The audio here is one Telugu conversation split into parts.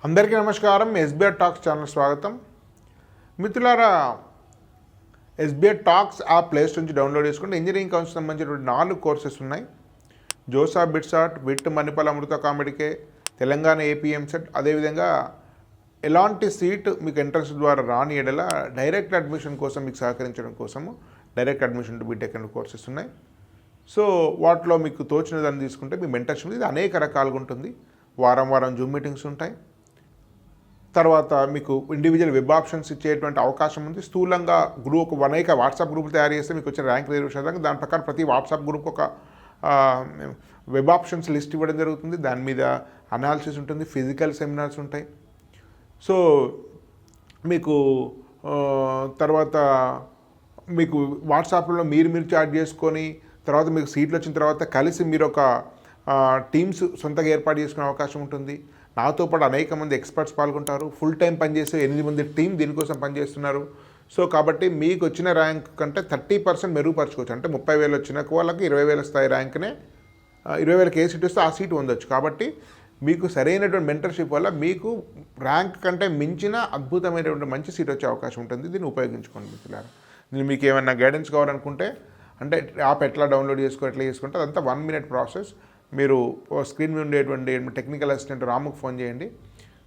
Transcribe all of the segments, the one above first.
అందరికీ నమస్కారం. ఎస్బీఆర్ టాక్స్ ఛానల్ స్వాగతం. మిత్రులారా, SBR talks app play store నుంచి డౌన్లోడ్ చేసుకుంటే ఇంజనీరింగ్ కౌన్సిల్ సంబంధించినటువంటి 4 కోర్సెస్ ఉన్నాయి. జోసా బిట్సాట్, విట్, మణిపాల్ అమృత కామెడీకే, తెలంగాణ ఏపీఎంసెట్. అదేవిధంగా ఎలాంటి సీట్ మీకు ఎంట్రన్స్ ద్వారా రాని ఎడల డైరెక్ట్ అడ్మిషన్ కోసం మీకు సహకరించడం కోసము direct admission to BTech and courses ఉన్నాయి. సో వాటిలో మీకు తోచిన దాన్ని తీసుకుంటే మీ మెంటర్షిప్ ఇది అనేక రకాలుగా ఉంటుంది. వారం జూమ్ మీటింగ్స్ ఉంటాయి. తర్వాత మీకు ఇండివిజువల్ వెబ్ ఆప్షన్స్ ఇచ్చేటువంటి అవకాశం ఉంది. స్థూలంగా గ్రూప్ అనేక వాట్సాప్ గ్రూపులు తయారు చేస్తే మీకు వచ్చిన ర్యాంక్ రిజర్వేషన్ దాని ప్రకారం ప్రతి వాట్సాప్ గ్రూప్ ఒక వెబ్ ఆప్షన్స్ లిస్ట్ ఇవ్వడం జరుగుతుంది. దాని మీద అనాలిసిస్ ఉంటుంది, ఫిజికల్ సెమినార్స్ ఉంటాయి. సో మీకు తర్వాత మీకు వాట్సాప్లో మీరు చాట్ చేసుకొని తర్వాత మీకు సీట్లు వచ్చిన తర్వాత కలిసి మీరు ఒక టీమ్స్ సొంతగా ఏర్పాటు చేసుకునే అవకాశం ఉంటుంది. నాతో పాటు అనేక మంది ఎక్స్పర్ట్స్ పాల్గొంటారు. ఫుల్ టైం పనిచేసే 8 మంది టీం దీనికోసం పనిచేస్తున్నారు. సో కాబట్టి మీకు వచ్చిన ర్యాంక్ కంటే 30% మెరుగుపరచుకోవచ్చు. అంటే 30,000 వచ్చిన వాళ్ళకి 20,000 స్థాయి ర్యాంక్నే 20,000కి ఏ సీట్ వస్తే ఆ సీట్ పొందొచ్చు. కాబట్టి మీకు సరైనటువంటి మెంటర్షిప్ వల్ల మీకు ర్యాంక్ కంటే మించిన అద్భుతమైనటువంటి మంచి సీట్ వచ్చే అవకాశం ఉంటుంది. దీన్ని ఉపయోగించుకోండి మిత్రులారా. నేను మీకు ఏమైనా గైడెన్స్ కావాలనుకుంటే అంటే యాప్ ఎట్లా డౌన్లోడ్ ఎట్లా చేసుకుంటే అదంతా 1 minute ప్రాసెస్. మీరు స్క్రీన్ మీద ఉండేటువంటి టెక్నికల్ అసిస్టెంట్ రాముకు ఫోన్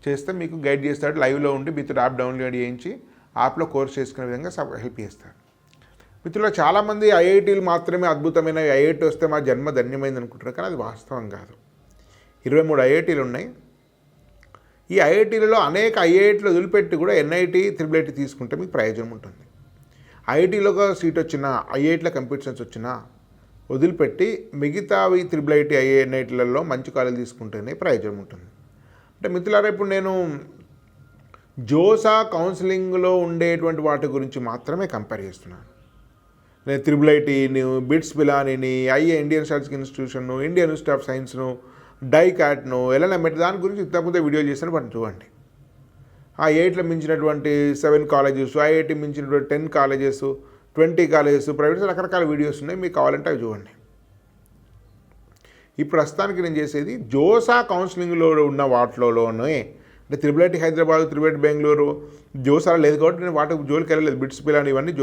చేస్తే మీకు గైడ్ చేస్తాడు. లైవ్లో ఉండి మీతో యాప్ డౌన్లోడ్ చేయించి యాప్లో కోర్స్ చేసుకునే విధంగా హెల్ప్ చేస్తాడు. మిత్రులు, చాలామంది ఐఐటీలు మాత్రమే అద్భుతమైన ఐఐటీ వస్తే మా జన్మ ధన్యమైంది అనుకుంటారు, కానీ అది వాస్తవం కాదు. 23 ఐఐటీలు ఉన్నాయి. ఈ ఐఐటీలలో అనేక ఐఐటీలు వదిలిపెట్టి కూడా ఎన్ఐటీ, ట్రిపుల్ తీసుకుంటే మీకు ప్రయోజనం ఉంటుంది. ఐఐటీలో సీట్ వచ్చినా, ఐఐటీలో కంప్యూటర్స్ వచ్చినా వదిలిపెట్టి మిగతావి ట్రిపుల్ ఐటీ ఎన్ఐటీలలో మంచి కాలేజీలు తీసుకుంటేనే ప్రయోజనం ఉంటుంది. అంటే మిత్రులారా, ఇప్పుడు నేను జోసా కౌన్సిలింగ్లో ఉండేటువంటి వాటి గురించి మాత్రమే కంపేర్ చేస్తున్నాను. నేను ట్రిపుల్ ఐటీని, బిట్స్ పిలానీని, Indian Statistics Institution, Indian Institute of సైన్స్ను, డైకాట్ను, ఎల్ఎన్ఎంఎట్ దాని గురించి ఇంతకుముందే వీడియోలు చేస్తాను. వాటిని చూడండి. ఆ 8లో మించినటువంటి 7 కాలేజెస్, ఐఐటీ మించినటువంటి 10 కాలేజెస్, 20 కాలేజెస్, ప్రైవేట్స్, రకరకాల వీడియోస్ ఉన్నాయి. మీకు కావాలంటే అవి చూడండి. ఈ ప్రస్తుతానికి నేను చేసేది జోసా కౌన్సిలింగ్లో ఉన్న వాటిలోనే. అంటే triple IT Hyderabad, triple IT Bengaluru, JoSAA లేదు కాబట్టి నేను వాటికి జోలికి వెళ్ళలేదు. బిట్స్ పిలాని ఇవన్నీ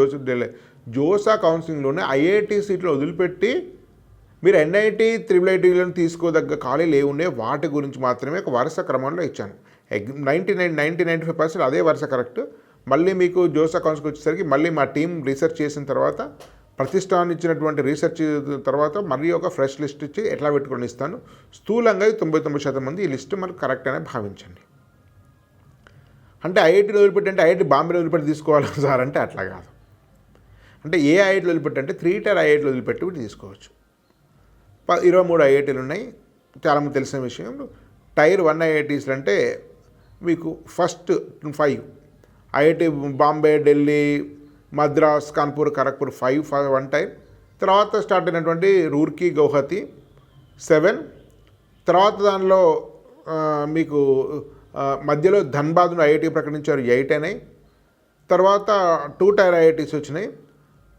జోసా కౌన్సిలింగ్లోనే ఐఐటీ సీట్లు వదిలిపెట్టి మీరు ఎన్ఐటీ, ట్రిపుల్ ఐటీలను తీసుకోదగ్గ ఖాళీలు ఏమున్నాయో వాటి గురించి మాత్రమే ఒక వరుస క్రమంలో ఇచ్చాను. 90-95% అదే వరుస కరెక్ట్. మళ్ళీ మీకు జోసా కౌన్సిల్కి వచ్చేసరికి మళ్ళీ మా టీం రీసెర్చ్ చేసిన తర్వాత, ప్రతిష్టానిచ్చినటువంటి రీసెర్చ్ తర్వాత మళ్ళీ ఒక ఫ్రెష్ లిస్ట్ ఇచ్చి ఎట్లా పెట్టుకొని ఇస్తాను. స్థూలంగా 99% మంది ఈ లిస్టు మనకు కరెక్ట్ అనే భావించండి. అంటే ఐఐటీలో వదిలిపెట్టి అంటే ఐఐటీ బాంబేలో వదిలిపెట్టి తీసుకోవాలి సార్ అంటే అట్లా కాదు. అంటే ఏ ఐఐటీలో వదిలిపెట్టి అంటే 3 tier ఐఐటీలో వదిలిపెట్టి తీసుకోవచ్చు. 23 ఐఐటీలు ఉన్నాయి. చాలామంది తెలిసిన విషయం. Tier 1 ఐఐటీస్లు అంటే మీకు first 5 IIT Bombay, Delhi, Madras, Kanpur, Kharagpur 1 tier. తర్వాత స్టార్ట్ అయినటువంటి రూర్కీ, గౌహతి 7. తర్వాత దానిలో మీకు మధ్యలో ధన్బాద్ను ఐఐటి ప్రకటించారు, 8 అయినాయి. తర్వాత 2 tier ఐఐటీస్ వచ్చినాయి.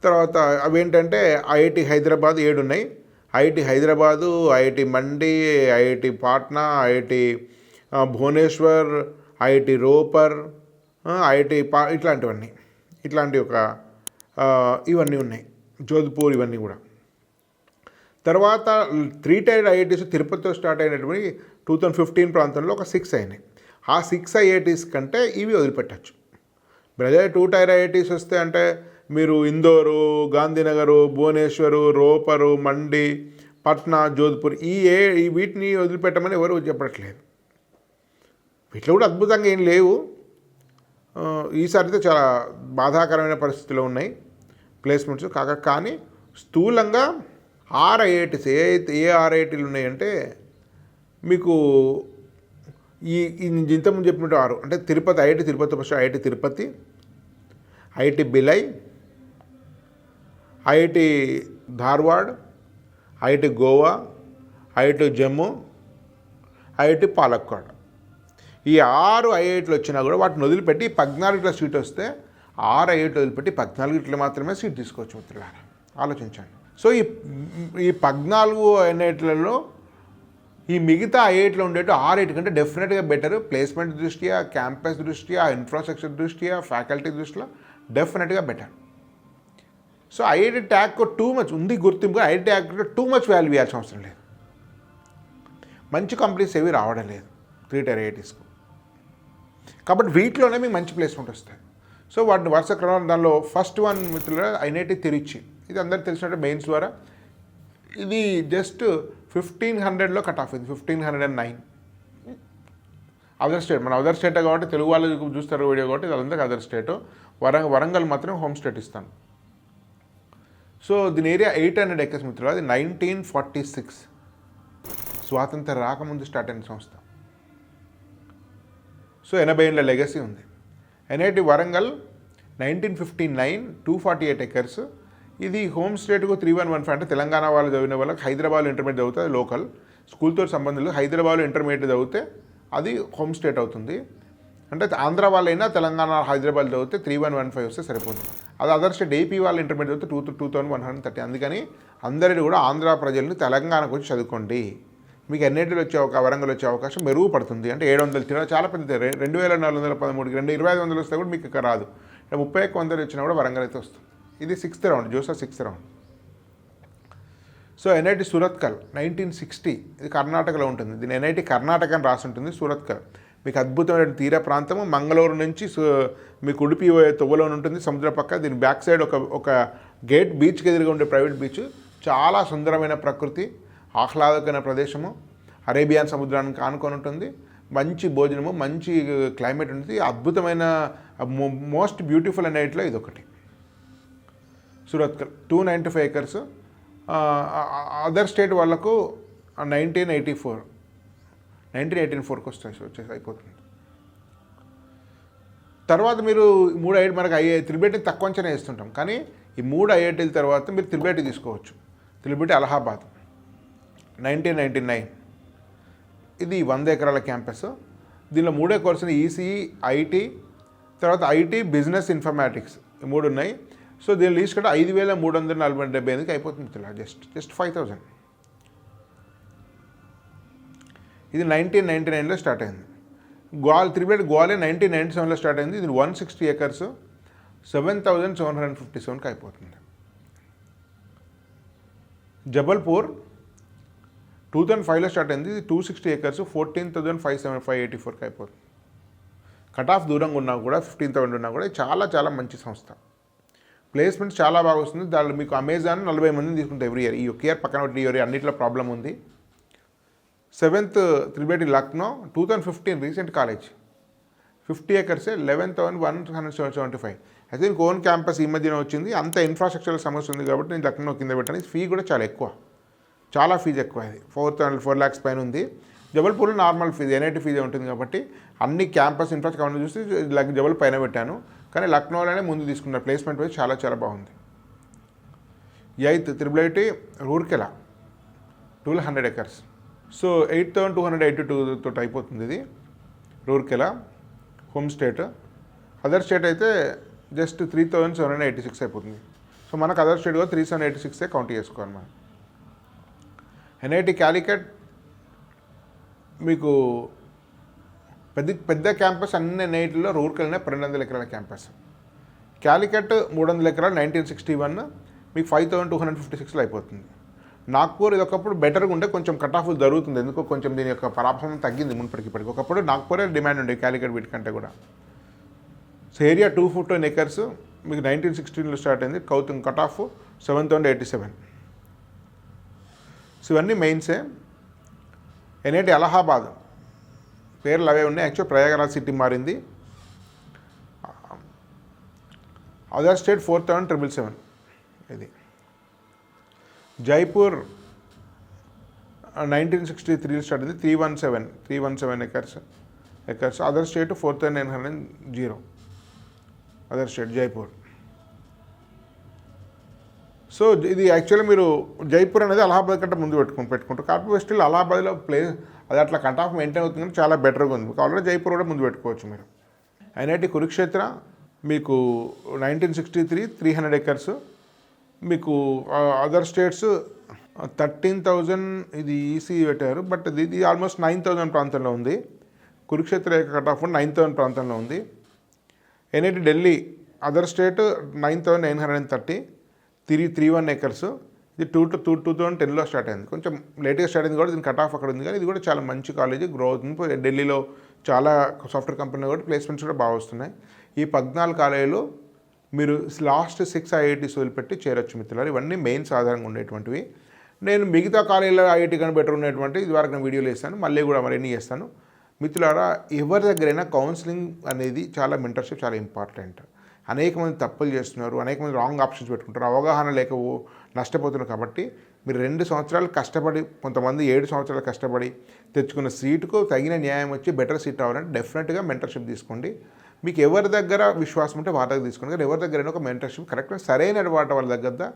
తర్వాత అవేంటంటే ఐఐటి హైదరాబాద్ 7 ఉన్నాయి. IIT Hyderabad, IIT Mandi, IIT Patna, IIT Bhubaneswar, IIT Ropar, IIT ఇట్లాంటి ఒక ఇవన్నీ ఉన్నాయి. జోధ్పూర్ ఇవన్నీ కూడా. తర్వాత 3 tier ఐఐటీస్ తిరుపతితో స్టార్ట్ అయినటువంటి 2015 ప్రాంతంలో ఒక 6 అయినాయి. ఆ 6 ఐఐటీస్ కంటే ఇవి వదిలిపెట్టచ్చు. అదే 2 tier ఐఐటీస్ వస్తే అంటే మీరు ఇందోరు, గాంధీనగరు, భువనేశ్వరు, రోపరు, మండి, పట్నా, జోధ్పూర్ వీటిని వదిలిపెట్టమని ఎవరు చెప్పట్లేదు. వీటిలో కూడా అద్భుతంగా ఏం లేవు. ఈసారితో చాలా బాధాకరమైన పరిస్థితులు ఉన్నాయి ప్లేస్మెంట్స్. కానీ స్థూలంగా 6 ఐఐటీస్ ఏ 6 ఐఐటీలు ఉన్నాయంటే మీకు ఇంతకుముందు చెప్పినట్టు 6 అంటే Tirupati, IIT Tirupati first, IIT Tirupati, IIT Bhilai, IIT Dharwad, IIT Goa, IIT Jammu, IIT Palakkad. ఈ 6 ఐఐటీలు వచ్చినా కూడా వాటిని వదిలిపెట్టి 14 సీట్ వస్తే 6 ఐఐటీలు వదిలిపెట్టి 14 మాత్రమే సీట్ తీసుకోవచ్చు మిత్రులారా. ఆలోచించండి. సో ఈ 14 ఐఐటీలలో ఈ మిగతా ఐఐటీలో ఉండేట్టు 6 కంటే డెఫినెట్గా బెటర్. ప్లేస్మెంట్ దృష్ట్యా, క్యాంపస్ దృష్ట్యా, ఇన్ఫ్రాస్ట్రక్చర్ దృష్ట్యా, ఫ్యాకల్టీ దృష్టిలో డెఫినెట్గా better. So IIT tag too much ఉంది గుర్తింపు, IIT tag too much value ఇవ్వాల్సిన అవసరం లేదు. మంచి కంపెనీస్ ఏవి రావడం లేదు 3 tier ఐఐటీస్కు. కాబట్టి వీటిలోనే మీకు మంచి ప్లేస్మెంట్ వస్తాయి. సో వాటిని వరుస క్రమంలో దానిలో ఫస్ట్ వన్ మిత్రుల ఐఐటి తిరుచి. ఇది అందరికి తెలిసినట్టు మెయిన్స్ ద్వారా. ఇది జస్ట్ 1500లో కట్ ఆఫ్ ఇది 1509. అదర్ స్టేట్, మన అదర్ స్టేట్ కాబట్టి తెలుగు వాళ్ళు చూస్తారు వీడియో కాబట్టి ఇది అందరికీ అదర్ స్టేట్. వరంగల్ మాత్రం హోమ్ స్టేట్ ఇస్తాను. సో దీని ఏరియా 800 acres మిత్రులు. అది 1946 స్వాతంత్రం రాకముందు స్టార్ట్ అయిన సంస్థ. సో 80 ఏళ్ళ లెగసీ ఉంది. NIT Warangal 1959 248 acres. ఇది హోమ్ స్టేట్కు 3115 అంటే తెలంగాణ వాళ్ళు చదివిన వాళ్ళకి హైదరాబాద్లో ఇంటర్మీడియట్ చదివితే అది లోకల్ స్కూల్తో సంబంధం లేదు. హైదరాబాద్లో ఇంటర్మీడియట్ చదివితే అది హోమ్ స్టేట్ అవుతుంది. అంటే ఆంధ్ర వాళ్ళైనా తెలంగాణ హైదరాబాద్ చదివితే 3115 వస్తే సరిపోతుంది. అది అదర్ స్టేట్ ఏపీ వాళ్ళు ఇంటర్మీడియట్ చదివితే 2130. అందుకని అందరినీ కూడా ఆంధ్ర ప్రజల్ని తెలంగాణకు వచ్చి చదువుకోండి, మీకు ఎన్ఐటీలో వచ్చే వరంగల్ వచ్చే అవకాశం మెరుగుపడుతుంది. అంటే 700 తిరగ చాలా పెద్ద 2413కి 2500 వస్తే కూడా మీకు ఇక్కడ రాదు. 3100 వచ్చినా కూడా వరంగల్ అయితే వస్తుంది. ఇది 6th round, JoSAA 6th round. So NIT Surathkal 1960. ఇది కర్ణాటకలో ఉంటుంది. దీని ఎన్ఐటి కర్ణాటక అని రాసి ఉంటుంది. సూరత్కల్ మీకు అద్భుతమైన తీర ప్రాంతము. మంగళూరు నుంచి మీకు ఉడిపి తొవ్వలో ఉంటుంది సముద్ర పక్క. దీని బ్యాక్ సైడ్ ఒక గేట్ బీచ్కి ఎదురుగా ఉండే ప్రైవేట్ బీచ్. చాలా సుందరమైన ప్రకృతి, ఆహ్లాదకరమైన ప్రదేశము. అరేబియన్ సముద్రానికి ఆనుకొని ఉంటుంది. మంచి భోజనము, మంచి క్లైమేట్ ఉంటుంది. అద్భుతమైన మోస్ట్ బ్యూటిఫుల్ ఎన్ఐటీలో ఇది ఒకటి. సూరత్కల్ 295 acres. అదర్ స్టేట్ వాళ్ళకు 1984కి వచ్చేసి అయిపోతుంది. తర్వాత మీరు 3 ఐఐటీ మనకు త్రిబేటిని తక్కువ అంచనా వేస్తుంటాం, కానీ ఈ 3 ఐఐటీల తర్వాత మీరు త్రిబేటి తీసుకోవచ్చు. త్రిబేటి అలహాబాద్ 1999. ఇది 100 acres క్యాంపస్. దీనిలో 3 కోర్సులు ఈసీఈ, ఐటీ, తర్వాత ఐటీ, బిజినెస్, ఇన్ఫర్మాటిక్స్, ఈ 3 ఉన్నాయి. సో దీని లీస్ట్ కంటే 5378 అయిపోతుంది. జస్ట్ 5000. ఇది 1999లో స్టార్ట్ అయింది. త్రిబేట్ గ్వాలే 1997లో స్టార్ట్ అయింది. ఇది 160 acres 7757కి అయిపోతుంది. జబల్పూర్ 2005లో స్టార్ట్ అయింది. ఇది 260 acres 14,584కి అయిపోతుంది. కట్ ఆఫ్ దూరంగా ఉన్నా కూడా 15,000 ఉన్నా కూడా చాలా చాలా మంచి సంస్థ. ప్లేస్మెంట్ చాలా బాగా వస్తుంది. దానిలో మీకు అమెజాన్ 40 మందిని తీసుకుంటే ఎవ్రీ ఇయర్. ఈ ఒక ఇయర్ పక్కన పెట్టి ఇయర్ అన్నింటిలో ప్రాబ్లం ఉంది. 7th త్రిబేటి లక్నో 2015 రీసెంట్ కాలేజ్ 50 acres 11,175. అయితే దీనికి ఓన్ క్యాంపస్ ఈ మధ్యన వచ్చింది. అంత ఇన్ఫ్రాస్ట్రక్చర్ సమస్య ఉంది కాబట్టి నేను లక్నో కింద పెట్టాను. ఫీ కూడా చాలా ఎక్కువ, చాలా ఫీజు ఎక్కువ. ఇది 4 lakhs పైన ఉంది. జబల్పూర్లో నార్మల్ ఫీజు, ఎన్ఐటీ ఫీజే ఉంటుంది కాబట్టి అన్ని క్యాంపస్ ఇన్ఫ్రాస్ట్రక్చర్ చూసి జబల్ పైన పెట్టాను. కానీ లక్నోలోనే ముందు తీసుకున్న ప్లేస్మెంట్ వైజ్ చాలా చాలా బాగుంది. 8th triple Rourkela 1,200 acres. So 8,282 తోటి అయిపోతుంది. ఇది Rourkela home state. Other state అయితే జస్ట్ 3,786 అయిపోతుంది. సో మనకు అదర్ స్టేట్ కూడా 3,786 కౌంట్ చేసుకోవాలి మనం. ఎన్ఐటి క్యాలికట్ మీకు పెద్ద క్యాంపస్ అన్ని ఎన్ఐటీలో రూర్కెల్నే 200 acres క్యాంపస్. క్యాలికట్ 300 acres 1961 మీకు 5,256లో అయిపోతుంది. నాగ్పూర్ ఇది ఒకప్పుడు బెటర్గా ఉండే, కొంచెం కట్ ఆఫ్ జరుగుతుంది. ఎందుకో కొంచెం దీని యొక్క ప్రభావం తగ్గింది మునుపటికి. ఒకప్పుడు నాగ్పూరే డిమాండ్ ఉండే క్యాలికట్ వీటికంటే కూడా. సో ఏరియా 215 acres మీకు 1916లో స్టార్ట్ అయింది. Cut off 7,087. సో ఇవన్నీ మెయిన్సే. ఎన్ఐటి అలహాబాద్ పేర్లు అవే ఉన్నాయి. యాక్చువల్ ప్రయాగరాజ్ సిటీ మారింది. Other state 4,777. ఇది జైపూర్ 1963 స్టార్ట్ అయింది. 317 acres. Other state 4,900. Other state Jaipur. So ఇది యాక్చువల్లీ మీరు జైపూర్ అనేది అలహాబాద్ కంటే ముందు పెట్టుకుంటారు. కాకపోతే స్టిల్ అలహాబాద్లో ప్లేస్ అది అట్లా కట్ ఆఫ్ మెయింటైన్ అవుతుంది కానీ చాలా బెటర్గా ఉంది. ఆల్రెడీ జైపూర్ కూడా ముందు పెట్టుకోవచ్చు మీరు. ఐఐటి కురుక్షేత్ర మీకు 1963 300 acres. మీకు అదర్ స్టేట్స్ 13,000 ఇది ఈసీ పెట్టారు, బట్ ఇది ఆల్మోస్ట్ 9,000 ప్రాంతంలో ఉంది. కురుక్షేత్ర యొక్క కట్ ఆఫ్ 9,000 ప్రాంతంలో ఉంది. NIT Delhi other state 9,930, 331 acres. ఇది 2010లో స్టార్ట్ అయింది, కొంచెం లేట్గా స్టార్ట్ అయింది కూడా, దీని కట్ ఆఫ్ అక్కడ ఉంది. కానీ ఇది కూడా చాలా మంచి కాలేజీ, గ్రోత్ ఉంది. ఢిల్లీలో చాలా సాఫ్ట్వేర్ కంపెనీలు కూడా ప్లేస్మెంట్స్ కూడా బాగా వస్తున్నాయి. ఈ 14 కాలేజీలు మీరు లాస్ట్ 6 ఐఐటీస్ వదిలిపెట్టి చేరొచ్చు మిత్రులారు. ఇవన్నీ మెయిన్స్ ఆధారంగా ఉండేటువంటివి. నేను మిగతా కాలేజీలో ఐఐటీ కానీ బెటర్ ఉన్నటువంటి ఇది వరకు నేను వీడియోలు ఇస్తాను, మళ్ళీ కూడా మరిన్ని చేస్తాను మిత్రులారా. ఎవరి దగ్గరైనా కౌన్సిలింగ్ అనేది చాలా, మెంటర్షిప్ చాలా ఇంపార్టెంట్. అనేక మంది తప్పులు చేస్తున్నారు, అనేక మంది రాంగ్ ఆప్షన్స్ పెట్టుకుంటారు, అవగాహన లేక నష్టపోతున్నారు. కాబట్టి మీరు 2 సంవత్సరాలు కష్టపడి, కొంతమంది 7 సంవత్సరాలు కష్టపడి తెచ్చుకున్న సీటుకు తగిన న్యాయం వచ్చి బెటర్ సీట్ రావాలంటే డెఫినెట్గా మెంటర్షిప్ తీసుకోండి. మీకు ఎవరి దగ్గర విశ్వాసం ఉంటే వారి దగ్గర తీసుకోండి. కానీ ఎవరి దగ్గరైనా ఒక మెంటర్షిప్ కరెక్ట్గా సరైన వాళ్ళ దగ్గర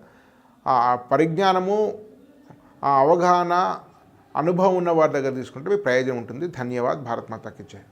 ఆ పరిజ్ఞానము, ఆ అవగాహన, అనుభవం ఉన్న వారి దగ్గర తీసుకుంటే మీకు ప్రయోజనం ఉంటుంది. ధన్యవాద్. భారత్ మాతాకి జై.